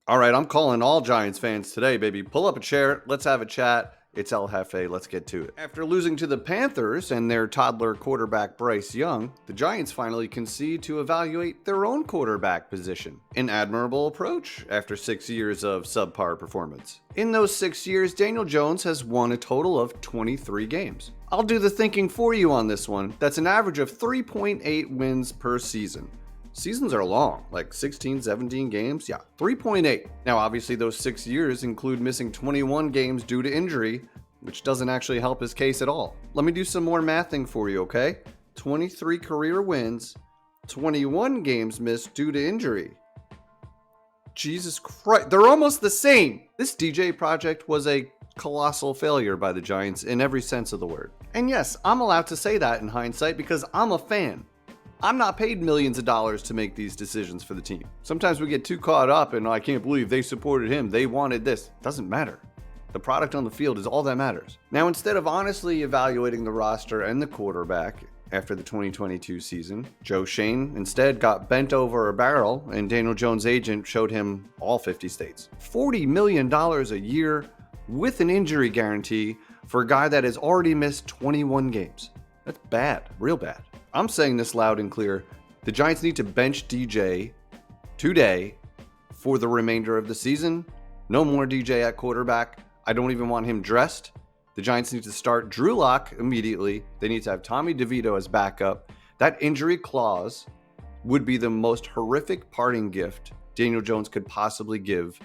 All right, I'm calling all Giants fans today, baby. Pull up a chair. Let's have a chat. It's El Jefe. Let's get to it. After losing to the Panthers and their toddler quarterback Bryce Young, the Giants finally concede to evaluate their own quarterback position. An admirable approach after 6 years of subpar performance. In those 6 years, Daniel Jones has won a total of 23 games. I'll do the thinking for you on this one. That's an average of 3.8 wins per season. Seasons are long, like 16, 17 games. Yeah, 3.8. Now, obviously, those 6 years include missing 21 games due to injury, which doesn't actually help his case at all. Let me do some more mathing for you, okay? 23 career wins, 21 games missed due to injury. Jesus Christ, they're almost the same. This DJ project was a colossal failure by the Giants in every sense of the word. And yes, I'm allowed to say that in hindsight because I'm a fan. I'm not paid millions of dollars to make these decisions for the team. Sometimes we get too caught up and I can't believe they supported him. They wanted this. Doesn't matter. The product on the field is all that matters. Now, instead of honestly evaluating the roster and the quarterback after the 2022 season, Joe Schoen instead got bent over a barrel and Daniel Jones' agent showed him all 50 states. $40 million a year with an injury guarantee for a guy that has already missed 21 games. That's bad, real bad. I'm saying this loud and clear. The Giants need to bench DJ today for the remainder of the season. No more DJ at quarterback. I don't even want him dressed. The Giants need to start Drew Lock immediately. They need to have Tommy DeVito as backup. That injury clause would be the most horrific parting gift Daniel Jones could possibly give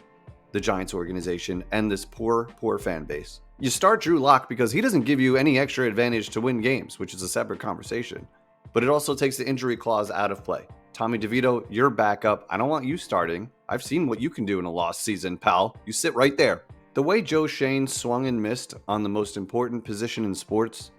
the Giants organization and this poor fan base. You start Drew Lock because he doesn't give you any extra advantage to win games, which is a separate conversation. But it also takes the injury clause out of play. Tommy DeVito, you're backup. I don't want you starting. I've seen what you can do in a lost season, pal. You sit right there. The way Joe Schoen swung and missed on the most important position in sports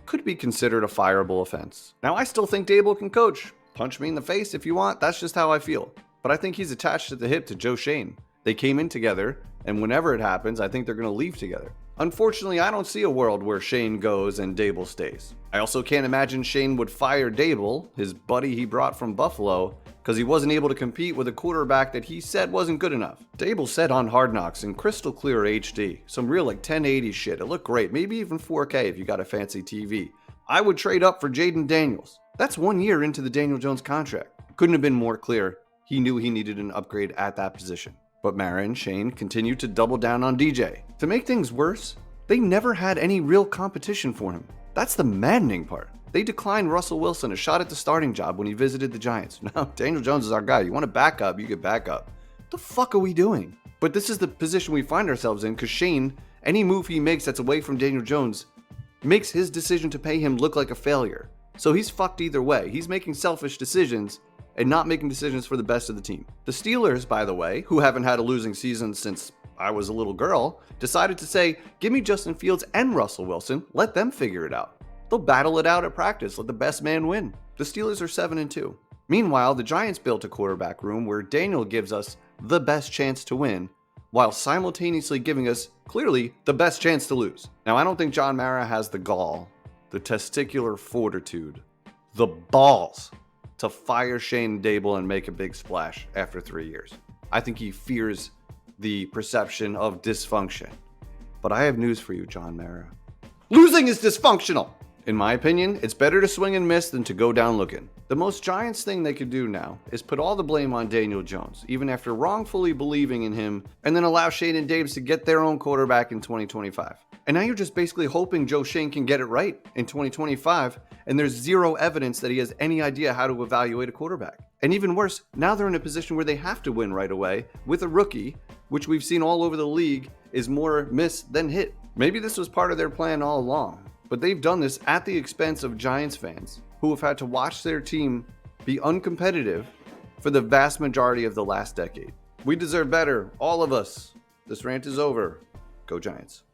could be considered a fireable offense. Now, I still think Daboll can coach. Punch me in the face if you want. That's just how I feel. But I think he's attached at the hip to Joe Schoen. They came in together, and whenever it happens, I think they're going to leave together. Unfortunately, I don't see a world where Schoen goes and Daboll stays. I also can't imagine Schoen would fire Daboll, his buddy he brought from Buffalo, because he wasn't able to compete with a quarterback that he said wasn't good enough. Daboll said on Hard Knocks in crystal clear HD, some real like 1080 shit. It looked great, maybe even 4K if you got a fancy TV. I would trade up for Jaden Daniels. That's 1 year into the Daniel Jones contract. Couldn't have been more clear. He knew he needed an upgrade at that position. But Mara and Schoen continued to double down on DJ. To make things worse, they never had any real competition for him. That's the maddening part. They declined Russell Wilson a shot at the starting job when he visited the Giants. Now, Daniel Jones is our guy. You want to back up, you get back up. What the fuck are we doing? But this is the position we find ourselves in because Schoen, any move he makes that's away from Daniel Jones, makes his decision to pay him look like a failure. So he's fucked either way. He's making selfish decisions and not making decisions for the best of the team. The Steelers, by the way, who haven't had a losing season since I was a little girl, decided to say, give me Justin Fields and Russell Wilson, let them figure it out. They'll battle it out at practice, let the best man win. The Steelers are 7-2. Meanwhile, the Giants built a quarterback room where Daniel gives us the best chance to win, while simultaneously giving us, clearly, the best chance to lose. Now, I don't think John Mara has the gall, the testicular fortitude, the balls to fire Schoen Daboll and make a big splash after 3 years. I think he fears the perception of dysfunction. But I have news for you, John Mara. Losing is dysfunctional! In my opinion, it's better to swing and miss than to go down looking. The most Giants thing they could do now is put all the blame on Daniel Jones, even after wrongfully believing in him, and then allow Schoen and Davis to get their own quarterback in 2025. And now you're just basically hoping Joe Schoen can get it right in 2025, and there's zero evidence that he has any idea how to evaluate a quarterback. And even worse, now they're in a position where they have to win right away with a rookie, which we've seen all over the league is more miss than hit. Maybe this was part of their plan all along, but they've done this at the expense of Giants fans who have had to watch their team be uncompetitive for the vast majority of the last decade. We deserve better, all of us. This rant is over. Go Giants.